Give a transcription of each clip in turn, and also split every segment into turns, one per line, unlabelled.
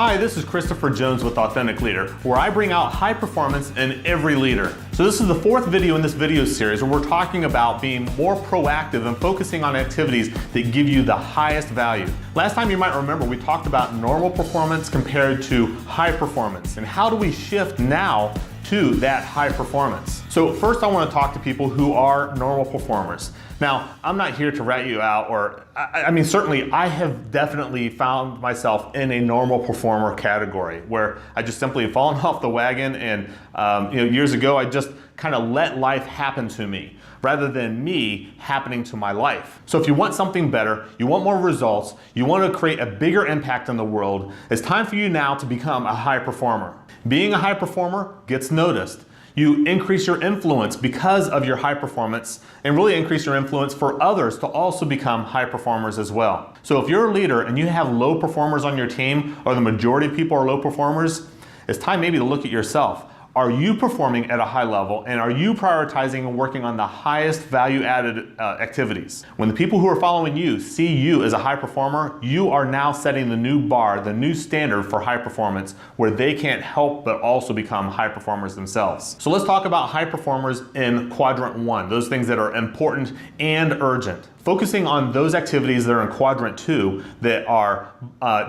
Hi, this is Christopher Jones with Authentic Leader, where I bring out high performance in every leader. So this is the fourth video in this video series where we're talking about being more proactive and focusing on activities that give you the highest value. Last time, you might remember, we talked about normal performance compared to high performance, and how do we shift now to that high performance. So first I want to talk to people who are normal performers. Now, I'm not here to rat you out, or I mean, certainly I have definitely found myself in a normal performer category where I just simply have fallen off the wagon, and years ago I just kind of let life happen to me rather than me happening to my life. So if you want something better, you want more results, you want to create a bigger impact in the world, it's time for you now to become a high performer. Being a high performer gets noticed. You increase your influence because of your high performance, and really increase your influence for others to also become high performers as well. So if you're a leader and you have low performers on your team, or the majority of people are low performers, it's time maybe to look at yourself. Are you performing at a high level, and are you prioritizing and working on the highest value-added activities? When the people who are following you see you as a high performer, you are now setting the new bar, the new standard for high performance, where they can't help but also become high performers themselves. So let's talk about high performers in Quadrant 1, those things that are important and urgent. Focusing on those activities that are in Quadrant 2 that are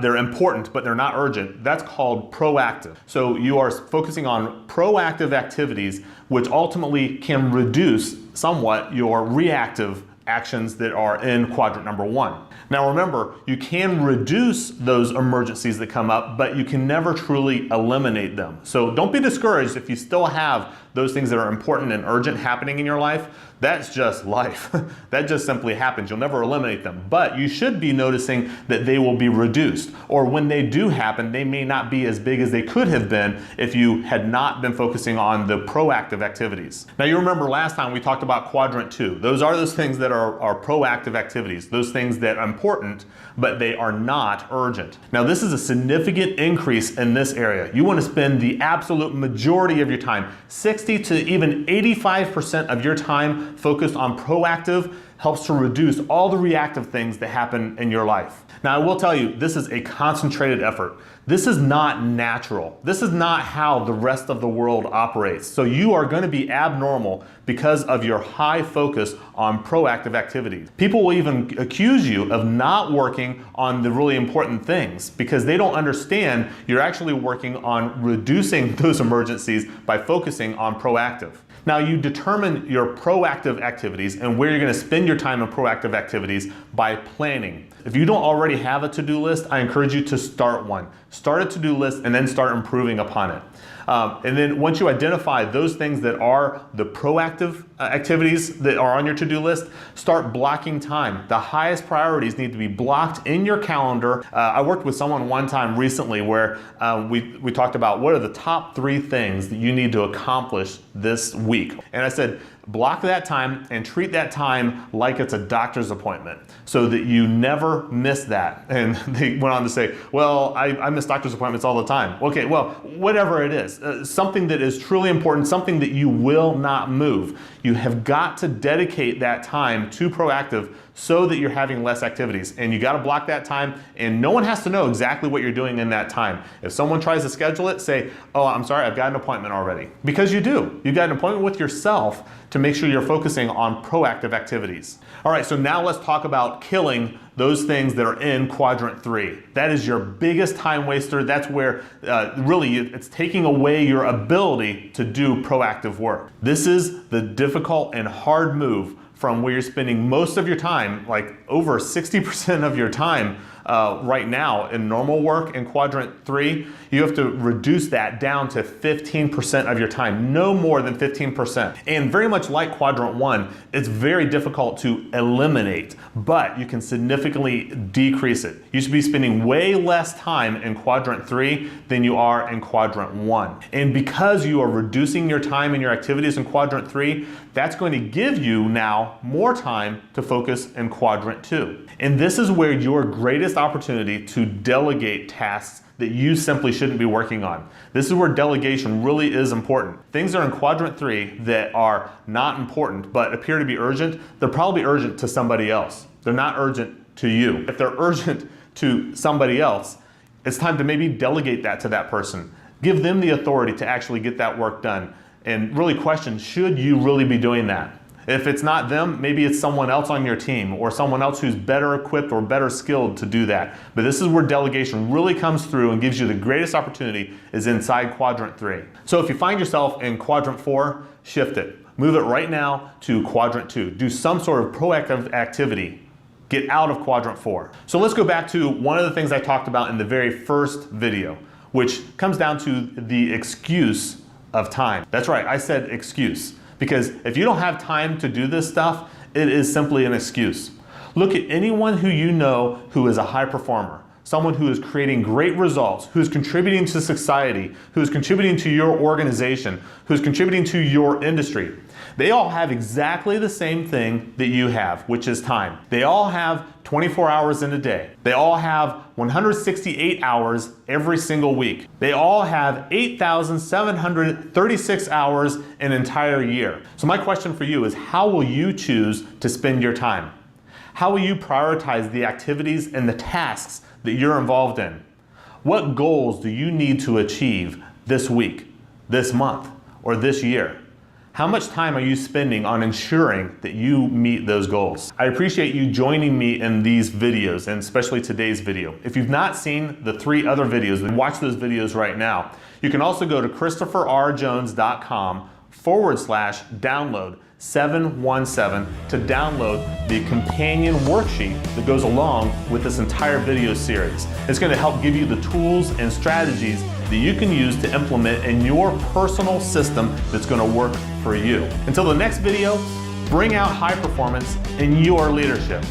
they're important but they're not urgent, that's called proactive. So you are focusing on proactive activities which ultimately can reduce somewhat your reactive actions that are in Quadrant number 1. Now remember, you can reduce those emergencies that come up, but you can never truly eliminate them. So don't be discouraged if you still have those things that are important and urgent happening in your life. That's just life. That just simply happens. You'll never eliminate them, but you should be noticing that they will be reduced, or when they do happen, they may not be as big as they could have been if you had not been focusing on the proactive activities. Now you remember last time we talked about Quadrant 2. Those are those things that are proactive activities, those things that are important, but they are not urgent. Now this is a significant increase in this area. You want to spend the absolute majority of your time, 60 to even 85% of your time focused on proactive, helps to reduce all the reactive things that happen in your life. Now I will tell you, this is a concentrated effort. This is not natural. This is not how the rest of the world operates. So you are going to be abnormal because of your high focus on proactive activities. People will even accuse you of not working on the really important things because they don't understand you're actually working on reducing those emergencies by focusing on proactive. Now you determine your proactive activities and where you're going to spend your time on proactive activities by planning. If you don't already have a to-do list, I encourage you to start one. Start a to-do list and then start improving upon it. And then once you identify those things that are the proactive activities that are on your to-do list, start blocking time. The highest priorities need to be blocked in your calendar. I worked with someone one time recently where we talked about what are the top 3 things that you need to accomplish this week. And I said, block that time and treat that time like it's a doctor's appointment so that you never miss that. And they went on to say, well, I miss doctor's appointments all the time. Okay, well, whatever it is, something that is truly important, something that you will not move. You have got to dedicate that time to proactive so that you're having less activities. And you got to block that time, and no one has to know exactly what you're doing in that time. If someone tries to schedule it, say, oh, I'm sorry, I've got an appointment already. Because you do. You've got an appointment with yourself to make sure you're focusing on proactive activities. All right, so now let's talk about killing those things that are in Quadrant 3. That is your biggest time waster. That's where really it's taking away your ability to do proactive work. This is the difficult and hard move from where you're spending most of your time, like over 60% of your time right now in normal work in Quadrant 3, you have to reduce that down to 15% of your time, no more than 15%. And very much like Quadrant 1, it's very difficult to eliminate, but you can significantly decrease it. You should be spending way less time in Quadrant 3 than you are in Quadrant 1. And because you are reducing your time and your activities in Quadrant 3, that's going to give you now more time to focus in Quadrant 2. And this is where your greatest opportunity to delegate tasks that you simply shouldn't be working on. This is where delegation really is important. Things that are in Quadrant 3 that are not important but appear to be urgent, they're probably urgent to somebody else. They're not urgent to you. If they're urgent to somebody else, It's time to maybe delegate that to that person. Give them the authority to actually get that work done. And really question, should you really be doing that? If it's not them, maybe it's someone else on your team or someone else who's better equipped or better skilled to do that. But this is where delegation really comes through and gives you the greatest opportunity, is inside Quadrant 3. So if you find yourself in Quadrant 4, shift it. Move it right now to Quadrant 2. Do some sort of proactive activity. Get out of Quadrant 4. So let's go back to one of the things I talked about in the very first video, which comes down to the excuse of time. That's right, I said excuse. Because if you don't have time to do this stuff, it is simply an excuse. Look at anyone who you know who is a high performer, someone who is creating great results, who's contributing to society, who's contributing to your organization, who's contributing to your industry. They all have exactly the same thing that you have, which is time. They all have 24 hours in a day. They all have 168 hours every single week. They all have 8,736 hours an entire year. So my question for you is, how will you choose to spend your time? How will you prioritize the activities and the tasks that you're involved in? What goals do you need to achieve this week, this month, or this year? How much time are you spending on ensuring that you meet those goals? I appreciate you joining me in these videos, and especially today's video. If you've not seen the 3 other videos, then watch those videos right now. You can also go to christopherrjones.com/download 717 to download the companion worksheet that goes along with this entire video series. It's going to help give you the tools and strategies that you can use to implement in your personal system that's going to work for you. Until the next video, bring out high performance in your leadership.